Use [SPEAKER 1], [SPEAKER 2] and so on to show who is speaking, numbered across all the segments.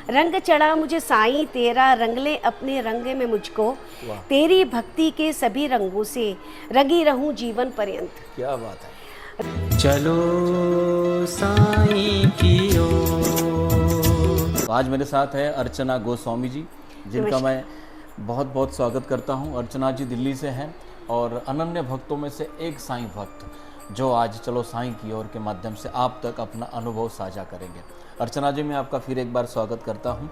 [SPEAKER 1] रंग चढ़ा मुझे साईं तेरा, रंग ले अपने रंग में मुझको, तेरी भक्ति के सभी रंगों से रंगी रहूं जीवन पर्यंत।
[SPEAKER 2] क्या बात है। चलो साईं की ओर। आज मेरे साथ है अर्चना गोस्वामी जी, जिनका मैं बहुत बहुत स्वागत करता हूं। अर्चना जी दिल्ली से हैं और अनन्य भक्तों में से एक साईं भक्त, जो आज चलो साईं की ओर के माध्यम से आप तक अपना अनुभव साझा करेंगे। अर्चना जी, मैं आपका फिर एक बार स्वागत करता हूं।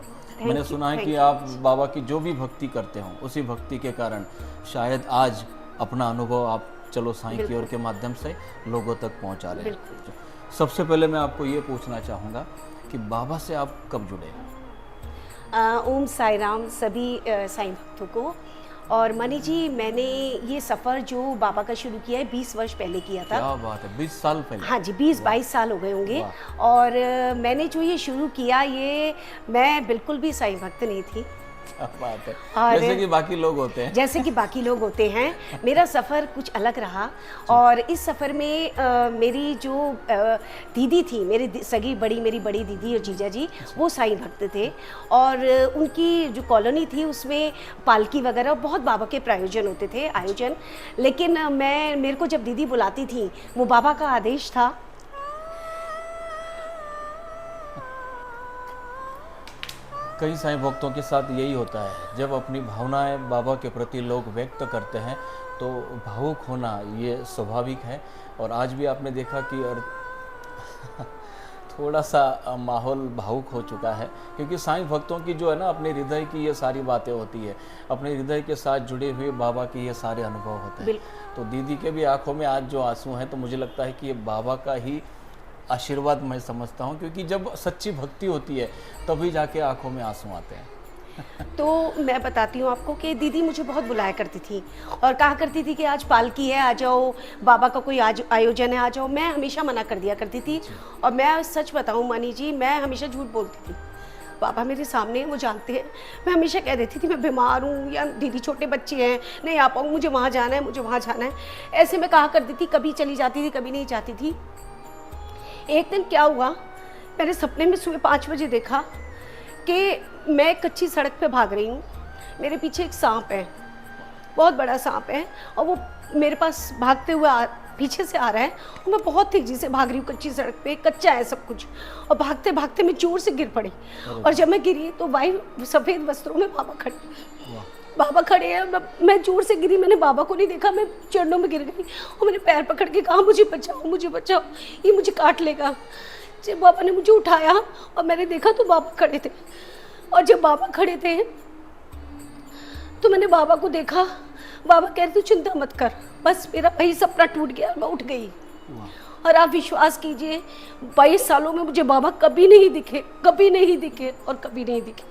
[SPEAKER 2] मैंने सुना है कि आप बाबा की जो भी भक्ति करते हो, उसी भक्ति के कारण शायद आज अपना अनुभव आप चलो साईं की ओर के माध्यम से लोगों तक पहुंचा रहे हैं। सबसे पहले मैं आपको ये पूछना चाहूँगा कि बाबा से आप कब जुड़े?
[SPEAKER 1] ओम साई राम सभी साईं भक्तों को। और मनी जी, मैंने ये सफ़र जो बाबा का शुरू किया है 20 वर्ष पहले किया था।
[SPEAKER 2] क्या बात है, 20 साल पहले?
[SPEAKER 1] हाँ जी, 20-22 साल हो गए होंगे। और मैंने जो ये शुरू किया, ये मैं बिल्कुल भी साईं भक्त नहीं थी।
[SPEAKER 2] क्या बात है।
[SPEAKER 1] और
[SPEAKER 2] जैसे कि बाकी लोग होते हैं।
[SPEAKER 1] जैसे कि बाकी लोग होते हैं, मेरा सफ़र कुछ अलग रहा। और इस सफ़र में मेरी जो दीदी थी, मेरी सगी मेरी बड़ी दीदी और जीजा जी, वो साईं भक्त थे। और उनकी जो कॉलोनी थी उसमें पालकी वगैरह बहुत बाबा के प्रायोजन होते थे, आयोजन। लेकिन मेरे को जब दीदी बुलाती थी, वो बाबा का आदेश था।
[SPEAKER 2] कई साईं भक्तों के साथ यही होता है, जब अपनी भावनाएं बाबा के प्रति लोग व्यक्त करते हैं तो भावुक होना ये स्वाभाविक है। और आज भी आपने देखा कि थोड़ा सा माहौल भावुक हो चुका है, क्योंकि साईं भक्तों की जो है ना, अपने हृदय की ये सारी बातें होती है, अपने हृदय के साथ जुड़े हुए बाबा के ये सारे अनुभव होते हैं। तो दीदी के भी आंखों में आज जो आंसू हैं, तो मुझे लगता है कि ये बाबा का ही आशीर्वाद मैं समझता हूँ, क्योंकि जब सच्ची भक्ति होती है तभी जाके आंखों में आंसू आते हैं।
[SPEAKER 1] तो मैं बताती हूँ आपको कि दीदी मुझे बहुत बुलाया करती थी और कहा करती थी कि आज पालकी है, आ जाओ, बाबा का कोई आज आयोजन है, आ जाओ। मैं हमेशा मना कर दिया करती थी। और मैं सच बताऊँ मानी जी, मैं हमेशा झूठ बोलती थी। बाबा मेरे सामने, वो जानते हैं। मैं हमेशा कह देती थी मैं बीमार हूँ, या दीदी छोटे बच्चे हैं, नहीं आ पाऊँ, मुझे वहाँ जाना है, मुझे वहाँ जाना है। ऐसे मैं कहा करती थी, कभी चली जाती थी, कभी नहीं जाती थी। एक दिन क्या हुआ, मैंने सपने में सुबह 5 बजे देखा कि मैं कच्ची सड़क पे भाग रही हूँ। मेरे पीछे एक सांप है, बहुत बड़ा सांप है, और वो मेरे पास भागते हुए पीछे से आ रहा है। और मैं बहुत तेजी से भाग रही हूँ कच्ची सड़क पे, कच्चा है सब कुछ। और भागते भागते मैं जोर से गिर पड़ी। और जब मैं गिरी तो वाइट सफ़ेद वस्त्रों में बाबा खड़े हैं। मैं जोर से गिरी, मैंने बाबा को नहीं देखा, मैं चरणों में गिर गई। और मैंने पैर पकड़ के कहा, मुझे बचाओ, मुझे बचाओ, ये मुझे काट लेगा। जब बाबा ने मुझे उठाया और मैंने देखा तो बाबा खड़े थे। और जब बाबा खड़े थे तो मैंने बाबा को देखा। बाबा कह रहे, तू चिंता मत कर, बस मेरा वही सपना टूट गया, मैं उठ गई। और आप विश्वास कीजिए, 22 सालों में मुझे बाबा कभी नहीं दिखे, कभी नहीं दिखे और कभी नहीं दिखे।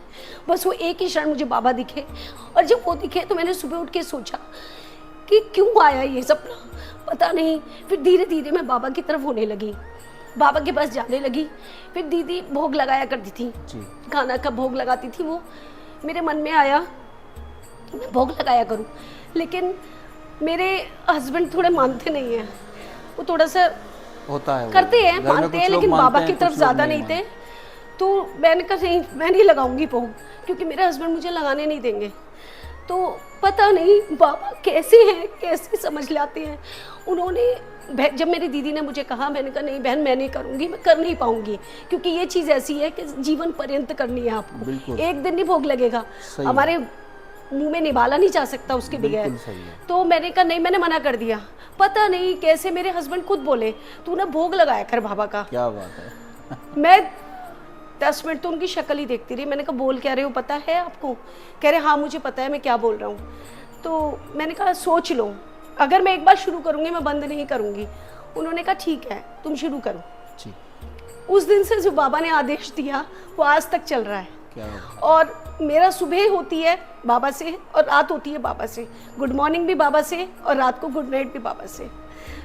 [SPEAKER 1] बस वो एक ही क्षण मुझे बाबा दिखे। और जब वो दिखे तो मैंने सुबह उठ के सोचा कि क्यों आया ये सपना, पता नहीं। फिर धीरे धीरे मैं बाबा की तरफ होने लगी, बाबा के पास जाने लगी। फिर दीदी भोग लगाया करती थी, खाना का भोग लगाती थी। वो मेरे मन में आया मैं भोग लगाया करूं। लेकिन मेरे हस्बैंड थोड़े मानते नहीं हैं, वो थोड़ा सा
[SPEAKER 2] होता है,
[SPEAKER 1] करते हैं, मानते हैं, लेकिन बाबा की तरफ ज़्यादा नहीं थे। तो मैंने कहा नहीं, मैं नहीं लगाऊंगी भोग, क्योंकि मेरे हस्बैंड मुझे लगाने नहीं देंगे। तो पता नहीं बाबा कैसे हैं, कैसे समझ लाते हैं। उन्होंने जब मेरी दीदी ने मुझे कहा, मैंने कहा नहीं बहन, मैं नहीं करूँगी, मैं कर नहीं पाऊँगी, क्योंकि ये चीज़ ऐसी है कि जीवन पर्यंत करनी है आपको, एक दिन नहीं भोग लगेगा, हमारे मुंह में निभाला नहीं जा सकता उसके बगैर। तो मैंने कहा नहीं, मैंने मना कर दिया। पता नहीं कैसे मेरे हस्बैंड खुद बोले, तू ना भोग लगाया कर बाबा का।
[SPEAKER 2] क्या बात है।
[SPEAKER 1] मैं 10 मिनट तो उनकी शक्ल ही देखती रही। मैंने कहा बोल क्या रहे हो, पता है आपको? कह रहे हाँ मुझे पता है मैं क्या बोल रहा हूँ। तो मैंने कहा सोच लो, अगर मैं एक बार शुरू करूँगी मैं बंद नहीं करूँगी। उन्होंने कहा ठीक है तुम शुरू करो। उस दिन से जो बाबा ने आदेश दिया वो आज तक चल रहा है। और मेरा सुबह होती है बाबा से और रात होती है बाबा से, गुड मॉर्निंग भी बाबा से और रात को गुड नाइट भी बाबा से।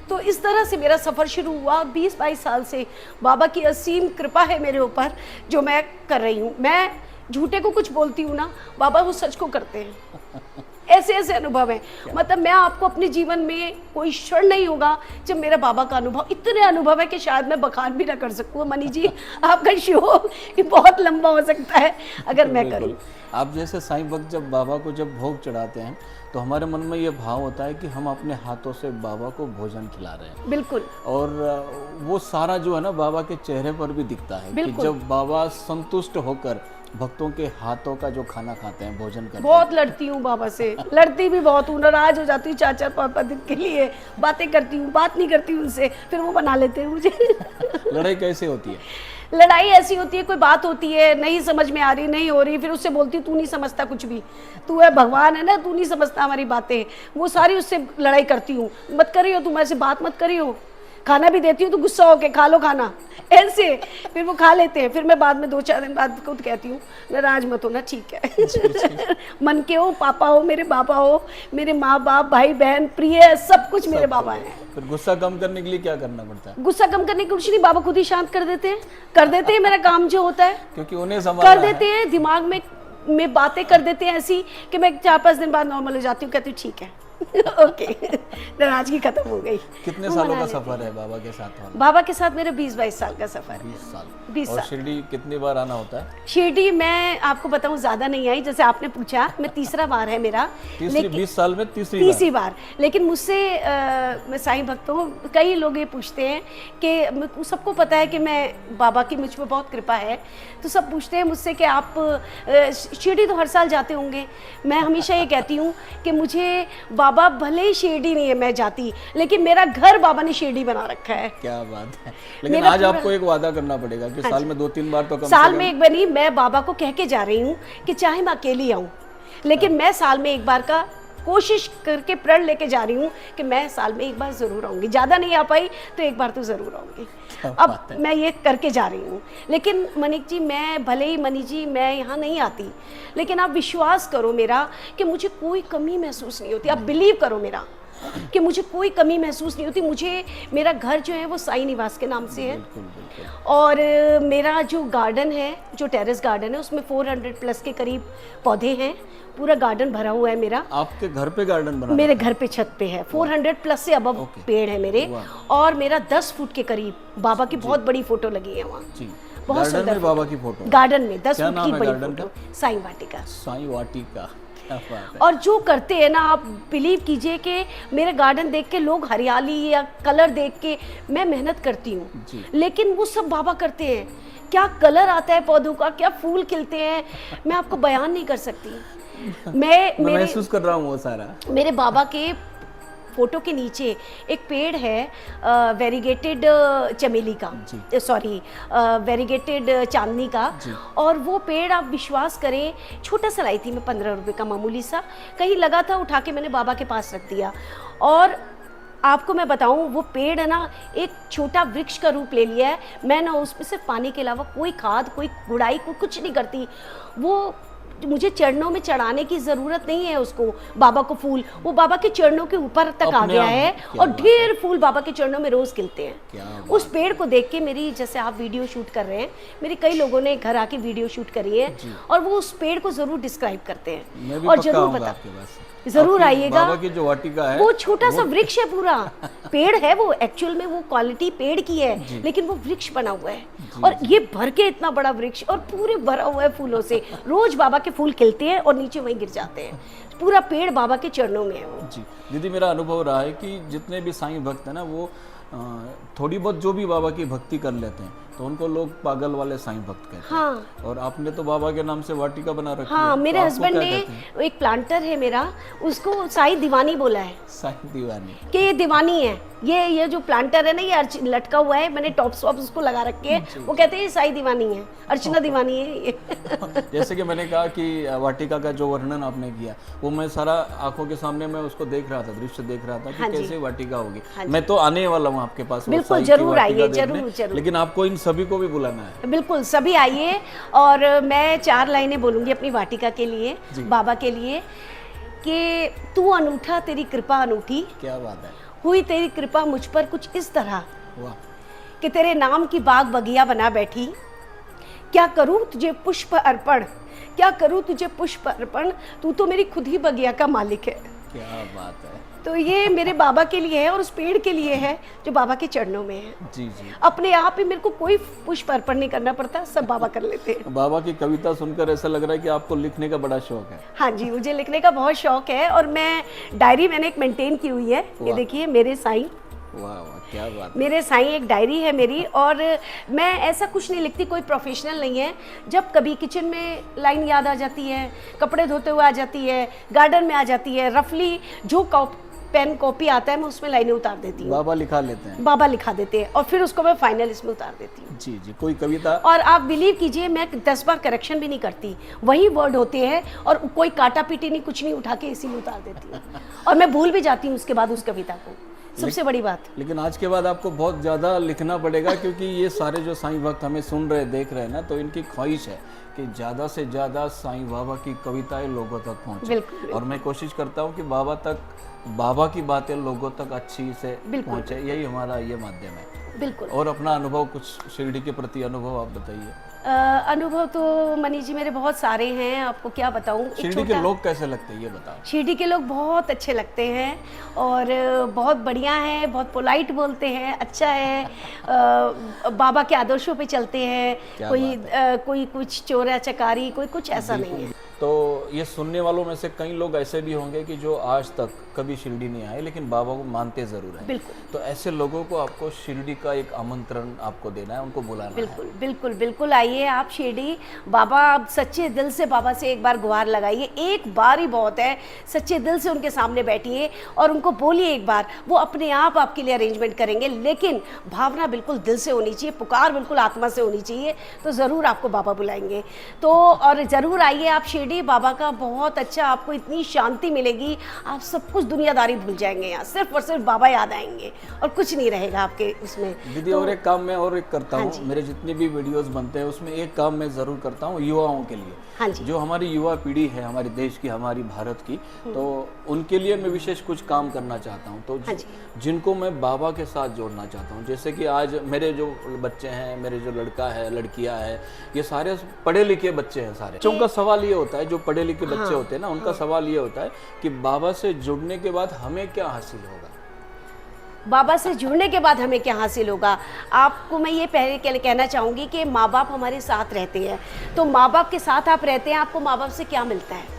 [SPEAKER 1] तो इस तरह से मेरा सफ़र शुरू हुआ। 20-22 साल से बाबा की असीम कृपा है मेरे ऊपर, जो मैं कर रही हूँ। मैं झूठे को कुछ बोलती हूँ ना, बाबा वो सच को करते हैं। ऐसे ऐसे अनुभव है। मतलब मैं आपको अपने जीवन में कोई क्षण नहीं होगा जब मेरा बाबा का अनुभव, इतने अनुभव है कि शायद मैं बखान भी ना कर सकूँ। मनी जी आपका शो बहुत लंबा हो सकता है अगर मैं करूँ।
[SPEAKER 2] आप जैसे साईं भक्त जब बाबा को जब भोग चढ़ाते हैं तो हमारे मन में ये भाव होता है कि हम अपने हाथों से बाबा को भोजन खिला रहे हैं।
[SPEAKER 1] बिल्कुल।
[SPEAKER 2] और वो सारा जो है ना बाबा के चेहरे पर भी दिखता है कि जब बाबा संतुष्ट होकर भक्तों के हाथों का जो खाना खाते हैं, भोजन करते हैं।
[SPEAKER 1] बहुत लड़ती हूँ बाबा से, लड़ती भी बहुत हूँ, नाराज हो जाती हूँ 4-4 5 दिन के लिए, बातें करती हूँ, बात नहीं करती उनसे, फिर वो बना लेते हैं मुझे।
[SPEAKER 2] लड़ाई कैसे होती है?
[SPEAKER 1] लड़ाई ऐसी होती है, कोई बात होती है नहीं समझ में आ रही, नहीं हो रही, फिर उससे बोलती हूँ तू नहीं समझता कुछ भी, तू है भगवान है ना, तू नहीं समझता हमारी बातें। वो सारी उससे लड़ाई करती हूँ, मत करियो तुम ऐसे, बात मत करियो। खाना भी देती हूँ तो गुस्सा होके खा लो खाना, ऐसे। फिर वो खा लेते हैं, फिर मैं बाद में 2-4 दिन बाद खुद कहती हूँ नाराज मत होना, ठीक है। मन के हो, पापा हो, मेरे बाबा हो, मेरे माँ बाप, भाई बहन, प्रिय, सब कुछ मेरे बाबा हैं।
[SPEAKER 2] फिर गुस्सा कम करने के लिए क्या करना पड़ता है?
[SPEAKER 1] गुस्सा कम करने के कुछ नहीं, बाबा खुद ही शांत कर देते हैं, मेरा काम जो होता है
[SPEAKER 2] क्योंकि उन्हें संभालना
[SPEAKER 1] कर देते हैं। दिमाग में बातें कर देते हैं ऐसी कि मैं 4-5 दिन बाद नॉर्मल हो जाती हूँ, कहती हूँ ठीक है। ओके, नाराजगी खत्म हो गई।
[SPEAKER 2] कितने सालों का सफर है बाबा के साथ वाला?
[SPEAKER 1] बाबा के साथ मेरा 20-22 साल का सफर है।
[SPEAKER 2] 20 साल।
[SPEAKER 1] 20
[SPEAKER 2] और
[SPEAKER 1] साल।
[SPEAKER 2] शिरडी कितनी बार आना होता है?
[SPEAKER 1] शिरडी मैं आपको बताऊं ज्यादा नहीं आई, जैसे आपने पूछा, मैं तीसरा बार है मेरा।
[SPEAKER 2] 20 साल में तीसरी
[SPEAKER 1] बार। लेकिन मुझसे मैं साईं भक्त हूँ, कई लोग ये पूछते हैं कि सबको पता है कि मैं बाबा की मुझ पर बहुत कृपा है, तो सब पूछते हैं मुझसे कि आप शिरडी तो हर साल जाते होंगे। मैं हमेशा ये कहती हूँ कि मुझे बाबा भले ही शिरडी नहीं है मैं जाती, लेकिन मेरा घर बाबा ने शिरडी बना रखा है।
[SPEAKER 2] क्या बात है। लेकिन आज आपको एक वादा करना पड़ेगा कि साल में 2-3 बार तो कम
[SPEAKER 1] साल में एक बार नहीं, मैं बाबा को कह के जा रही हूँ कि चाहे मैं अकेली आऊँ, लेकिन मैं साल में एक बार का कोशिश करके प्रण लेके जा रही हूँ कि मैं साल में एक बार जरूर आऊंगी। ज्यादा नहीं आ पाई तो एक बार तो जरूर आऊंगी। अब मैं ये करके जा रही हूँ। लेकिन मनिक जी, मैं भले ही मनी जी मैं यहाँ नहीं आती, लेकिन आप विश्वास करो मेरा कि मुझे कोई कमी महसूस नहीं होती। आप बिलीव करो मेरा कि मुझे कोई कमी महसूस नहीं होती। मुझे मेरा घर जो है वो साईं निवास के नाम से है। और मेरा जो गार्डन है, जो टेरेस गार्डन है, उसमें 400 प्लस के करीब पौधे हैं। पूरा गार्डन भरा हुआ है मेरा।
[SPEAKER 2] आपके घर पे गार्डन बना?
[SPEAKER 1] मेरे घर पे छत पे है। 400 प्लस से अबव पेड़ है मेरे। और मेरा 10 फुट के करीब बाबा की बहुत बड़ी फोटो लगी है वहाँ। बहुत सुंदर
[SPEAKER 2] बाबा की फोटो
[SPEAKER 1] गार्डन में 10 फुट की बड़ी फोटो। साईं वाटिका।
[SPEAKER 2] साईं वाटिका।
[SPEAKER 1] और जो करते हैं ना, आप बिलीव कीजिए कि मेरे गार्डन देख के लोग हरियाली या कलर देख के, मैं मेहनत करती हूँ लेकिन वो सब बाबा करते हैं। क्या कलर आता है पौधों का, क्या फूल खिलते हैं, मैं आपको बयान नहीं कर सकती। मैं
[SPEAKER 2] महसूस कर रहा हूँ वो सारा। मेरे
[SPEAKER 1] बाबा के फोटो के नीचे एक पेड़ है वेरीगेटेड चमेली का, सॉरी वेरीगेटेड चांदनी का। और वो पेड़ आप विश्वास करें, छोटा सा लाई थी मैं, 15 रुपए का मामूली सा, कहीं लगा था, उठा के मैंने बाबा के पास रख दिया। और आपको मैं बताऊं, वो पेड़ है ना एक छोटा वृक्ष का रूप ले लिया है। मैं ना उसमें सिर्फ पानी के अलावा कोई खाद, कोई गुड़ाई, कोई कुछ नहीं करती। वो मुझे चरणों में चढ़ाने की जरूरत नहीं है उसको, बाबा को फूल, वो बाबा के चरणों के ऊपर तक आ गया है। और ढेर फूल बाबा के चरणों में रोज खिलते हैं। उस पेड़ को देख के मेरी, जैसे आप वीडियो शूट कर रहे हैं, मेरे कई लोगों ने घर आके वीडियो शूट करी है और वो उस पेड़ को जरूर डिस्क्राइब करते हैं। और जरूर बता, जरूर आइएगा।
[SPEAKER 2] बाबा की जो वाटिका है
[SPEAKER 1] वो छोटा सा वृक्ष है, पूरा पेड़ है वो, एक्चुअल में वो क्वालिटी पेड़ की है, लेकिन वो वृक्ष बना हुआ है। और ये भर के इतना बड़ा वृक्ष और पूरे भरा हुआ है फूलों से। रोज बाबा के फूल खिलते हैं और नीचे वहीं गिर जाते हैं। पूरा पेड़ बाबा के चरणों में है वो।
[SPEAKER 2] जी दीदी, मेरा अनुभव रहा है कि जितने भी साईं भक्त है ना, वो थोड़ी बहुत जो भी बाबा की भक्ति कर लेते हैं तो उनको लोग पागल वाले साईं भक्त कहते हैं। और आपने तो बाबा के नाम से वाटिका बना रखी है।
[SPEAKER 1] मेरे हस्बैंड ने, एक प्लांटर है मेरा, उसको साईं दीवानी बोला है।
[SPEAKER 2] साईं दीवानी
[SPEAKER 1] कि ये दीवानी है, ये जो प्लांटर है ना, ये लटका हुआ है, मैंने टॉप वॉप उसको लगा रखे हैं। वो कहते हैं ये साईं दीवानी है, अर्चना दीवानी है ये।
[SPEAKER 2] जैसे कि मैंने कहा कि वाटिका का जो वर्णन आपने किया, वो मैं सारा आंखों के सामने मैं उसको देख रहा था, दृश्य देख रहा था कि कैसे वाटिका होगी। मैं तो आने वाला हूँ आपके पास,
[SPEAKER 1] बिल्कुल जरूर आइए, जरूर।
[SPEAKER 2] लेकिन आपको इन सभी को भी बुलाना है।
[SPEAKER 1] बिल्कुल, सभी आइए। और मैं 4 लाइनें बोलूंगी अपनी वाटिका के लिए, बाबा के लिए, कि तू अनूठा, तेरी कृपा अनूठी।
[SPEAKER 2] क्या बात है।
[SPEAKER 1] हुई तेरी कृपा मुझ पर कुछ इस तरह कि तेरे नाम की बाग बगिया बना बैठी, क्या करूं तुझे पुष्प अर्पण, क्या करूं तुझे पुष्प अर्पण, तू तो मेरी खुद ही बगिया का मालिक है।
[SPEAKER 2] क्या बात है।
[SPEAKER 1] तो ये मेरे बाबा के लिए है और उस पेड़ के लिए है जो बाबा के चरणों में है।
[SPEAKER 2] जी जी।
[SPEAKER 1] अपने आप ही मेरे को कोई पुष्प अर्पण नहीं करना पड़ता, सब बाबा कर लेते हैं।
[SPEAKER 2] बाबा की कविता सुनकर ऐसा लग रहा है कि आपको लिखने का बड़ा शौक है।
[SPEAKER 1] हाँ जी, मुझे लिखने का बहुत शौक है और मैं डायरी मैंने एक मेंटेन की हुई है। ये
[SPEAKER 2] वाह।
[SPEAKER 1] देखिए मेरे साईं,
[SPEAKER 2] वाह वाह, क्या बात है।
[SPEAKER 1] मेरे साईं एक डायरी है मेरी, और मैं ऐसा कुछ नहीं लिखती, कोई प्रोफेशनल नहीं है। जब कभी किचन में लाइन याद आ जाती है, कपड़े धोते हुए आ जाती है, गार्डन में आ जाती है, रफली जो पेन कॉपी आता है मैं उसमें लाइनें उतार देती हूँ।
[SPEAKER 2] बाबा लिखा लेते हैं।
[SPEAKER 1] बाबा लिखा देते हैं और फिर उसको मैं फाइनल इसमें उतार देती हूँ।
[SPEAKER 2] जी जी। कोई कविता?
[SPEAKER 1] और आप बिलीव कीजिए मैं 10 बार करेक्शन भी नहीं करती, वही वर्ड होते हैं और कोई काटा पीटी नहीं, कुछ नहीं, उठा के इसी में उतार देती हूँ। और मैं भूल भी जाती हूँ उसके बाद उस कविता को, सबसे बड़ी बात।
[SPEAKER 2] लेकिन आज के बाद आपको बहुत ज़्यादा लिखना पड़ेगा, क्योंकि ये सारे जो साईं भक्त हमें सुन रहे देख रहे हैं ना, तो इनकी ख्वाहिश है कि ज़्यादा से ज़्यादा साईं बाबा की कविताएं लोगों तक पहुँचे।
[SPEAKER 1] बिल्कुल।
[SPEAKER 2] और मैं कोशिश करता हूँ कि बाबा की बातें लोगों तक अच्छी से पहुँचे, यही हमारा ये माध्यम है।
[SPEAKER 1] बिल्कुल।
[SPEAKER 2] और अपना अनुभव, कुछ शिरडी के प्रति अनुभव आप बताइए।
[SPEAKER 1] अनुभव तो मनी जी मेरे बहुत सारे हैं, आपको क्या बताऊं।
[SPEAKER 2] शिरडी के लोग कैसे लगते हैं ये बताओ।
[SPEAKER 1] शिरडी के लोग बहुत अच्छे लगते हैं और बहुत बढ़िया हैं, बहुत पोलाइट बोलते हैं, अच्छा है, बाबा के आदर्शों पे चलते हैं। कोई कुछ चोरा चकारी, कोई कुछ ऐसा नहीं है।
[SPEAKER 2] तो ये सुनने वालों में से कई लोग ऐसे भी होंगे कि जो आज तक कभी शिरडी नहीं आए लेकिन बाबा को मानते जरूर हैं।
[SPEAKER 1] बिल्कुल।
[SPEAKER 2] तो ऐसे लोगों को आपको शिरडी का एक आमंत्रण आपको देना है, उनको बुलाना
[SPEAKER 1] बिल्कुल
[SPEAKER 2] है।
[SPEAKER 1] बिल्कुल बिल्कुल आइए आप शिरडी। बाबा, आप सच्चे दिल से बाबा से एक बार गुहार लगाइए, एक बार ही बहुत है। सच्चे दिल से उनके सामने बैठिए और उनको बोलिए एक बार, वो अपने आप आपके लिए अरेंजमेंट करेंगे, लेकिन भावना बिल्कुल दिल से होनी चाहिए, पुकार बिल्कुल आत्मा से होनी चाहिए, तो ज़रूर आपको बाबा बुलाएंगे। तो और ज़रूर आइए आप शिरडी, बाबा का बहुत अच्छा, आपको इतनी शांति मिलेगी, आप सब कुछ दुनियादारी भूल जाएंगे, यहाँ सिर्फ और सिर्फ बाबा याद आएंगे और कुछ नहीं रहेगा आपके उसमें।
[SPEAKER 2] दीदी और एक काम मैं और एक करता हूँ, मेरे जितने भी वीडियोस बनते हैं उसमें एक काम मैं जरूर करता हूँ युवाओं के लिए।
[SPEAKER 1] हाँ जी।
[SPEAKER 2] जो हमारी युवा पीढ़ी है हमारे देश की, हमारी भारत की, तो उनके लिए मैं विशेष कुछ काम करना चाहता हूँ। तो जिनको मैं बाबा के साथ जोड़ना चाहता हूँ, जैसे कि आज मेरे जो बच्चे हैं, मेरे जो लड़का है, लड़कियां हैं, ये सारे पढ़े लिखे बच्चे हैं सारे। बच्चों का सवाल ये होता है, जो पढ़े लिखे बच्चे होते हैं ना, उनका सवाल ये होता है कि बाबा से जुड़ने के बाद हमें क्या हासिल होगा।
[SPEAKER 1] बाबा से जुड़ने के बाद हमें क्या हासिल होगा। आपको मैं ये पहले कहना चाहूँगी कि माँ बाप हमारे साथ रहते हैं, तो माँ बाप के साथ आप रहते हैं, आपको माँ बाप से क्या मिलता है?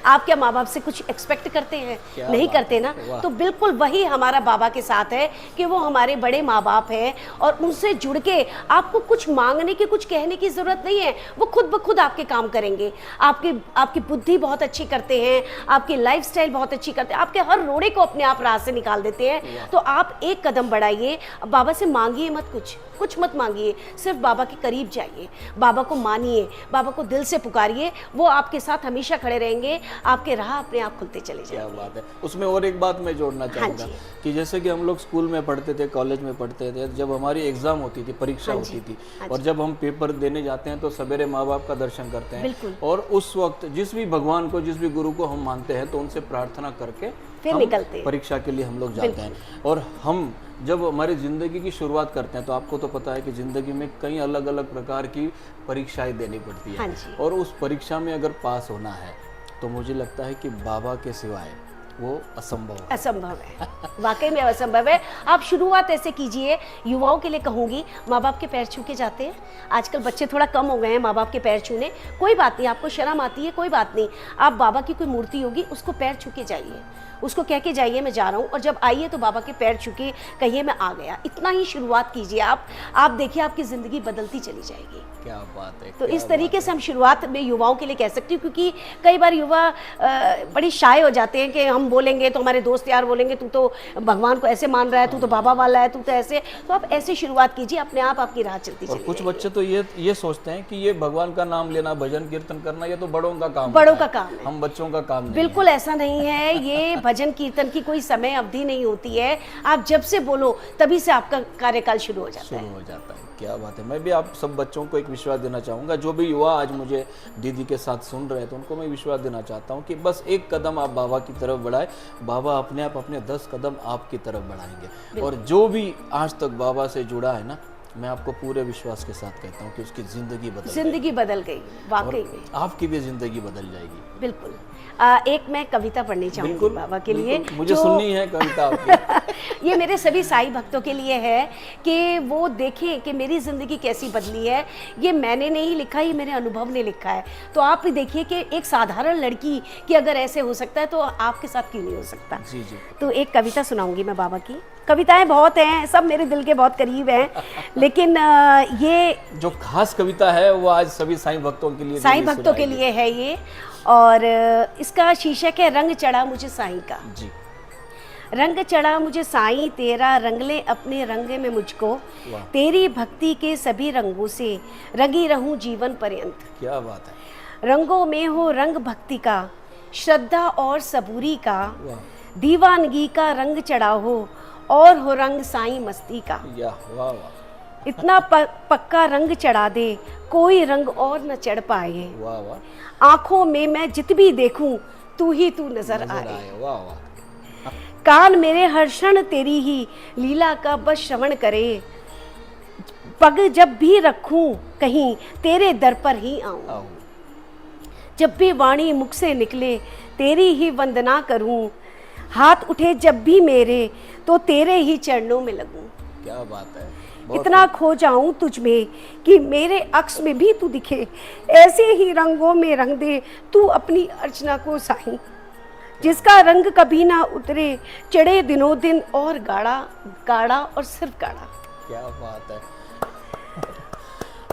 [SPEAKER 1] आप क्या माँ बाप से कुछ एक्सपेक्ट करते हैं? नहीं करते ना। तो बिल्कुल वही हमारा बाबा के साथ है कि वो हमारे बड़े माँ बाप हैं और उनसे जुड़ के आपको कुछ मांगने की, कुछ कहने की ज़रूरत नहीं है, वो खुद ब खुद आपके काम करेंगे। आपकी बुद्धि बहुत अच्छी करते हैं, आपकी लाइफस्टाइल बहुत अच्छी करते हैं, आपके हर रोड़े को अपने आप राह से निकाल देते हैं। तो आप एक कदम बढ़ाइए, बाबा से मांगिए मत, कुछ मत मांगिए, सिर्फ बाबा के करीब जाइए, बाबा को मानिए, बाबा को दिल से पुकारिए, वो आपके साथ हमेशा खड़े रहेंगे, आपके राह अपने आप खुलते चले जाएंगे।
[SPEAKER 2] क्या बात है। उसमें और एक बात मैं जोड़ना चाहूँगा कि जैसे कि हम लोग स्कूल में पढ़ते थे, कॉलेज में पढ़ते थे, जब हमारी एग्जाम होती थी, परीक्षा होती थी, और जब हम पेपर देने जाते हैं तो सवेरे माँ बाप का दर्शन करते हैं, और उस वक्त जिस भी भगवान को, जिस भी गुरु को हम मानते हैं, तो उनसे प्रार्थना करके
[SPEAKER 1] फिर निकलते हैं,
[SPEAKER 2] परीक्षा के लिए हम लोग जाते हैं। और हम जब हमारी ज़िंदगी की शुरुआत करते हैं तो आपको तो पता है कि ज़िंदगी में कई अलग अलग प्रकार की परीक्षाएं देनी पड़ती है, और उस परीक्षा में अगर पास होना है तो मुझे लगता है कि बाबा के सिवाय वो असंभव है।
[SPEAKER 1] वाकई में असंभव है। आप शुरुआत ऐसे कीजिए, युवाओं के लिए कहूँगी, माँ बाप के पैर छू के जाते हैं, आजकल बच्चे थोड़ा कम हो गए हैं माँ बाप के पैर छूने, कोई बात नहीं, आपको शर्म आती है कोई बात नहीं, आप बाबा की कोई मूर्ति होगी उसको पैर छू के जाइए, उसको कह के जाइए मैं जा रहा हूँ, और जब आइए तो बाबा के पैर छू के कहिए मैं आ गया। इतना ही शुरुआत कीजिए आप देखिए आपकी ज़िंदगी बदलती चली जाएगी।
[SPEAKER 2] क्या बात है।
[SPEAKER 1] तो इस तरीके से हम शुरुआत में युवाओं के लिए कह सकती हूँ, क्योंकि कई बार युवा बड़ी शाय हो जाते हैं कि हम बोलेंगे तो हमारे दोस्त यार बोलेंगे तू तो भगवान को ऐसे मान रहा है, तू तो बाबा वाला है, तू तो ऐसे। तो आप ऐसे शुरुआत कीजिए, अपने आप आपकी राह चलती चली।
[SPEAKER 2] कुछ बच्चे तो ये सोचते हैं कि ये भगवान का नाम लेना, भजन कीर्तन करना, ये तो बड़ों का काम है, हम बच्चों का काम नहीं।
[SPEAKER 1] बिल्कुल ऐसा नहीं है, ये भजन कीर्तन की कोई समय अवधि नहीं होती है, आप जब से बोलो तभी से आपका कार्यकाल शुरू हो जाता है।
[SPEAKER 2] क्या बात है। मैं भी आप सब बच्चों को एक विश्वास देना चाहूँगा, जो भी युवा आज मुझे दीदी के साथ सुन रहे हैं, तो उनको मैं विश्वास देना चाहता हूँ कि बस एक कदम आप बाबा की तरफ बढ़ाए, बाबा अपने आप अपने 10 कदम आपकी तरफ बढ़ाएंगे। और जो भी आज तक बाबा से जुड़ा है ना, मैं आपको पूरे विश्वास के साथ कहता हूँ कि उसकी ज़िंदगी बदल
[SPEAKER 1] जिंदगी बदल गई वाकई में।
[SPEAKER 2] जाएगी। आपकी भी ज़िंदगी बदल जाएगी।
[SPEAKER 1] बिल्कुल। एक मैं कविता पढ़नी चाहूंगी
[SPEAKER 2] बिल्कुल,
[SPEAKER 1] बाबा के लिए,
[SPEAKER 2] बिल्कुल। मुझे सुननी है कविता आपकी।
[SPEAKER 1] ये मेरे सभी साईं भक्तों के लिए है कि वो देखें कि मेरी ज़िंदगी कैसी बदली है। ये मैंने नहीं लिखा, ये मेरे अनुभव ने लिखा है। तो आप भी देखिए कि एक साधारण लड़की की अगर ऐसे हो सकता है तो आपके साथ क्यों नहीं हो सकता।
[SPEAKER 2] जी जी।
[SPEAKER 1] तो एक कविता सुनाऊंगी मैं बाबा की। कविताएं बहुत हैं, सब मेरे दिल के बहुत करीब हैं, लेकिन ये
[SPEAKER 2] जो खास कविता है वो आज सभी साईं भक्तों के लिए
[SPEAKER 1] साईं भक्तों के लिए है ये, और इसका शीर्षक है रंग चढ़ा मुझे साईं का।
[SPEAKER 2] जी।
[SPEAKER 1] रंग चढ़ा मुझे साईं तेरा, रंग ले अपने रंग में मुझको,
[SPEAKER 2] वाह।
[SPEAKER 1] तेरी भक्ति के सभी रंगों से रंगी रहूं जीवन पर्यंत।
[SPEAKER 2] क्या बात है।
[SPEAKER 1] रंगों में हो रंग भक्ति का, श्रद्धा और सबूरी का,
[SPEAKER 2] वाह
[SPEAKER 1] दीवानगी का रंग चढ़ा हो और हो रंग साईं मस्ती का।
[SPEAKER 2] या वाह वाह
[SPEAKER 1] इतना पक्का रंग चढ़ा दे कोई रंग और न चढ़ पाए,
[SPEAKER 2] वाह वाह।
[SPEAKER 1] आंखों में मैं जित भी देखूं तू ही तू नजर
[SPEAKER 2] नजर
[SPEAKER 1] आए।
[SPEAKER 2] आए। वाह वाह।
[SPEAKER 1] कान मेरे हर क्षण तेरी ही लीला का बस श्रवण करे, पग जब भी रखूं कहीं तेरे दर पर ही आऊं,
[SPEAKER 2] आओ।
[SPEAKER 1] जब भी वाणी मुख से निकले तेरी ही वंदना करूं, हाथ उठे जब भी मेरे तो तेरे ही चरणों में लगूं।
[SPEAKER 2] क्या बात है।
[SPEAKER 1] इतना खो जाऊं तुझ में कि मेरे अक्स में भी तू दिखे, ऐसे ही रंगों में रंग दे तू अपनी अर्चना को साईं, जिसका रंग कभी ना उतरे चढ़े दिनों दिन और गाढ़ा गाढ़ा और सिर्फ गाढ़ा।
[SPEAKER 2] क्या बात है।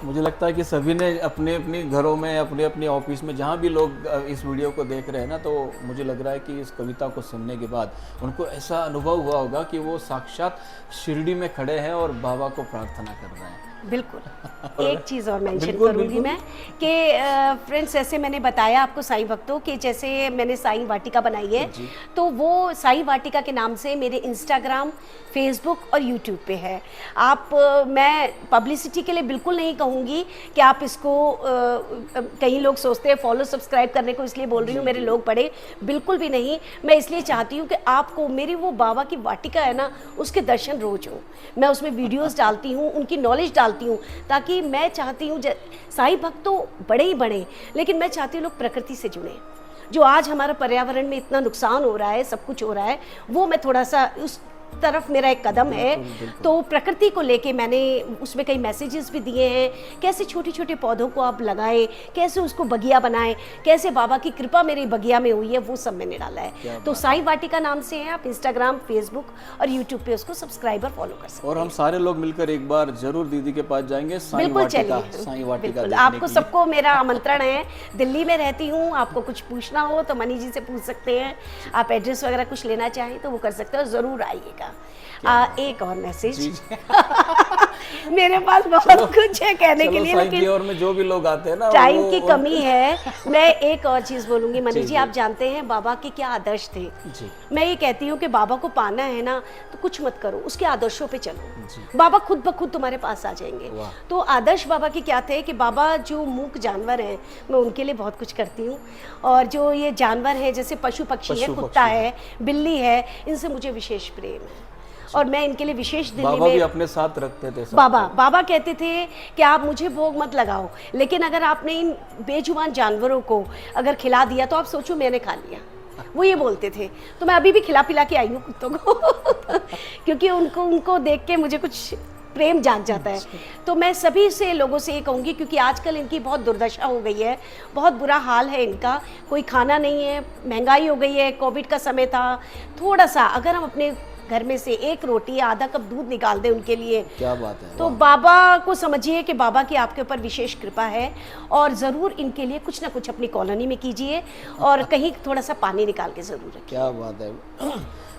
[SPEAKER 2] मुझे लगता है कि सभी ने अपने अपने घरों में, अपने अपने ऑफिस में, जहाँ भी लोग इस वीडियो को देख रहे हैं ना, तो मुझे लग रहा है कि इस कविता को सुनने के बाद उनको ऐसा अनुभव हुआ होगा कि वो साक्षात शिरडी में खड़े हैं और बाबा को प्रार्थना कर रहे हैं।
[SPEAKER 1] बिल्कुल। एक चीज़ और मेंशन
[SPEAKER 2] बिल्कुल,
[SPEAKER 1] करूंगी
[SPEAKER 2] बिल्कुल।
[SPEAKER 1] मैं कि फ्रेंड्स, जैसे मैंने बताया आपको साईं भक्तों कि जैसे मैंने साईं वाटिका बनाई है,
[SPEAKER 2] जी।
[SPEAKER 1] तो वो साईं वाटिका के नाम से मेरे इंस्टाग्राम, फेसबुक और यूट्यूब पे है। आप मैं पब्लिसिटी के लिए बिल्कुल नहीं कहूँगी कि आप इसको कई लोग सोचते हैं फॉलो सब्सक्राइब करने को इसलिए बोल रही हूँ मेरे लोग पढ़े, बिल्कुल भी नहीं। मैं इसलिए चाहती हूँ कि आपको मेरी वो बाबा की वाटिका है ना, उसके दर्शन रोज हो। मैं उसमें वीडियोस डालती हूँ, उनकी नॉलेज डालती हूँ, ताकि मैं चाहती हूँ साईं भक्त तो बड़े ही बड़े, लेकिन मैं चाहती हूँ लोग प्रकृति से जुड़े। जो आज हमारा पर्यावरण में इतना नुकसान हो रहा है, सब कुछ हो रहा है, वो मैं थोड़ा सा उस तरफ मेरा एक कदम है। तो प्रकृति को लेके मैंने उसमें कई मैसेजेस भी दिए हैं, कैसे छोटे छोटे पौधों को आप लगाएं, कैसे उसको बगिया बनाएं, कैसे बाबा की कृपा मेरे बगिया में हुई है, वो सब मैंने डाला है। तो साईं वाटिका नाम से है, आप इंस्टाग्राम, फेसबुक और यूट्यूब पे उसको सब्सक्राइब और फॉलो कर सकते हैं।
[SPEAKER 2] और हम सारे लोग मिलकर एक बार जरूर दीदी के पास जाएंगे। साईं
[SPEAKER 1] बिल्कुल
[SPEAKER 2] वाटिका,
[SPEAKER 1] चलिए,
[SPEAKER 2] साईं वाटिका
[SPEAKER 1] बिल्कुल।
[SPEAKER 2] देखने
[SPEAKER 1] आपको
[SPEAKER 2] के लिए।
[SPEAKER 1] सबको मेरा आमंत्रण है। दिल्ली में रहती हूँ, आपको कुछ पूछना हो तो मनी जी से पूछ सकते हैं। आप एड्रेस वगैरह कुछ लेना चाहें तो वो कर सकते हो, ज़रूर आइएगा। एक और मैसेज मेरे पास बहुत कुछ है कहने के लिए, लेकिन
[SPEAKER 2] और में जो भी लोग आते हैं ना,
[SPEAKER 1] टाइम की कमी है। मैं एक और चीज़ बोलूँगी मनी जी, आप जानते हैं बाबा के क्या आदर्श थे।
[SPEAKER 2] जी।
[SPEAKER 1] मैं ये कहती हूँ कि बाबा को पाना है ना, तो कुछ मत करो, उसके आदर्शों पे चलो,
[SPEAKER 2] जी।
[SPEAKER 1] बाबा खुद ब खुद तुम्हारे पास आ जाएंगे।
[SPEAKER 2] वाह।
[SPEAKER 1] तो आदर्श बाबा के क्या थे कि बाबा जो मूक जानवर हैं, मैं उनके लिए बहुत कुछ करती हूँ, और जो ये जानवर हैं जैसे पशु पक्षी है, कुत्ता है, बिल्ली है, इनसे मुझे विशेष प्रेम है और मैं इनके लिए विशेष दिल्ली
[SPEAKER 2] बाबा भी
[SPEAKER 1] में
[SPEAKER 2] अपने साथ रखते थे सबको।
[SPEAKER 1] बाबा कहते थे कि आप मुझे भोग मत लगाओ, लेकिन अगर आपने इन बेजुबान जानवरों को अगर खिला दिया तो आप सोचो मैंने खा लिया। वो ये बोलते थे। तो मैं अभी भी खिला पिला के आई हूँ कुत्तों को क्योंकि उनको देख के मुझे कुछ प्रेम जाग जाता है। तो मैं सभी से लोगों से ये कहूँगी, क्योंकि आजकल इनकी बहुत दुर्दशा हो गई है, बहुत बुरा हाल है इनका, कोई खाना नहीं है, महंगाई हो गई है, कोविड का समय था, थोड़ा सा अगर हम अपने घर में से एक रोटी या आधा कप दूध निकाल दें उनके लिए,
[SPEAKER 2] क्या बात है।
[SPEAKER 1] तो बाबा को समझिए कि बाबा की आपके ऊपर विशेष कृपा है, और ज़रूर इनके लिए कुछ ना कुछ अपनी कॉलोनी में कीजिए और कहीं थोड़ा सा पानी निकाल के ज़रूर रखिए।
[SPEAKER 2] क्या बात है।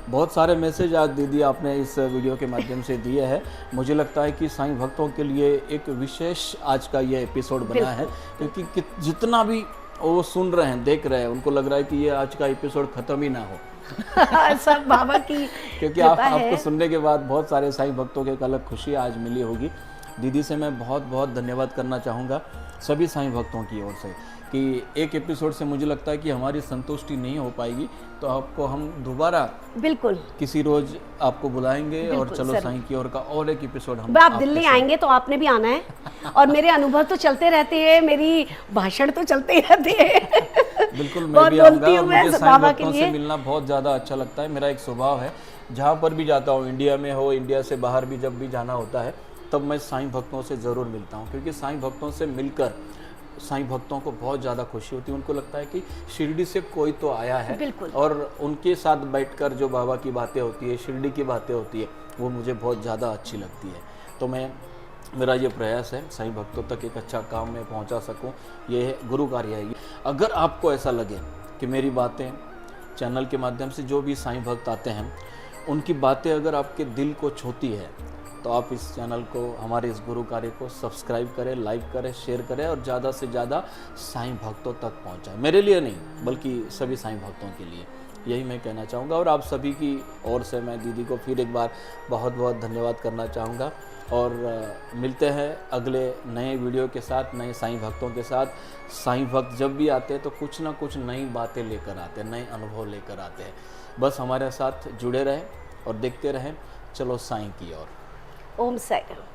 [SPEAKER 2] बहुत सारे मैसेज आज दीदी आपने इस वीडियो के माध्यम से दिए हैं। मुझे लगता है कि साईं भक्तों के लिए एक विशेष आज का ये एपिसोड बना है, क्योंकि जितना भी वो सुन रहे हैं, देख रहे हैं, उनको लग रहा है कि ये आज का एपिसोड ख़त्म ही ना हो
[SPEAKER 1] सब बाबा की
[SPEAKER 2] क्योंकि
[SPEAKER 1] कृपा
[SPEAKER 2] आपको
[SPEAKER 1] है।
[SPEAKER 2] सुनने के बाद बहुत सारे साईं भक्तों के एक अलग खुशी आज मिली होगी। दीदी से मैं बहुत बहुत धन्यवाद करना चाहूँगा सभी साईं भक्तों की ओर से कि एक एपिसोड से मुझे लगता है कि हमारी संतुष्टि नहीं हो पाएगी, तो आपको हम दोबारा
[SPEAKER 1] बिल्कुल
[SPEAKER 2] किसी रोज आपको बुलाएंगे और
[SPEAKER 1] बिल्कुल,
[SPEAKER 2] चलो
[SPEAKER 1] सर।
[SPEAKER 2] साईं की ओर का और एक एपिसोड हम
[SPEAKER 1] आप
[SPEAKER 2] आपके
[SPEAKER 1] दिल्ली
[SPEAKER 2] साथ-
[SPEAKER 1] आएंगे तो आपने भी आना है, और मेरे अनुभव तो चलते रहते हैं, मेरी भाषण तो चलते ही रहते हैं।
[SPEAKER 2] बिल्कुल मैं
[SPEAKER 1] बहुत
[SPEAKER 2] भी
[SPEAKER 1] बोलती
[SPEAKER 2] आऊँगा
[SPEAKER 1] हूँ
[SPEAKER 2] और
[SPEAKER 1] मैं
[SPEAKER 2] मुझे साईं
[SPEAKER 1] बाबा के
[SPEAKER 2] भक्तों से
[SPEAKER 1] लिए।
[SPEAKER 2] मिलना बहुत ज़्यादा अच्छा लगता है। मेरा एक स्वभाव है, जहाँ पर भी जाता हूँ, इंडिया में हो, इंडिया से बाहर भी जब भी जाना होता है, तब मैं साईं भक्तों से ज़रूर मिलता हूँ, क्योंकि साईं भक्तों से मिलकर साईं भक्तों को बहुत ज़्यादा खुशी होती है। उनको लगता है कि शिरडी से कोई तो आया है,
[SPEAKER 1] बिल्कुल।
[SPEAKER 2] और उनके साथ बैठकर जो बाबा की बातें होती है, शिरडी की बातें होती है, वो मुझे बहुत ज़्यादा अच्छी लगती है। तो मेरा ये प्रयास है साईं भक्तों तक एक अच्छा काम मैं पहुंचा सकूं, ये गुरु कार्य है। अगर आपको ऐसा लगे कि मेरी बातें चैनल के माध्यम से जो भी साईं भक्त आते हैं, उनकी बातें अगर आपके दिल को छूती है, तो आप इस चैनल को, हमारे इस गुरु कार्य को सब्सक्राइब करें, लाइक करें, शेयर करें और ज़्यादा से ज़्यादा साईं भक्तों तक पहुंचाएं। मेरे लिए नहीं, बल्कि सभी साईं भक्तों के लिए, यही मैं कहना चाहूँगा। और आप सभी की ओर से मैं दीदी को फिर एक बार बहुत बहुत धन्यवाद करना चाहूँगा। और मिलते हैं अगले नए वीडियो के साथ, नए साईं भक्तों के साथ। साईं भक्त जब भी आते हैं तो कुछ ना कुछ नई बातें लेकर आते हैं, नए अनुभव लेकर आते हैं। बस हमारे साथ जुड़े रहें और देखते रहें चलो साईं की ओर।
[SPEAKER 1] ओम साईं राम।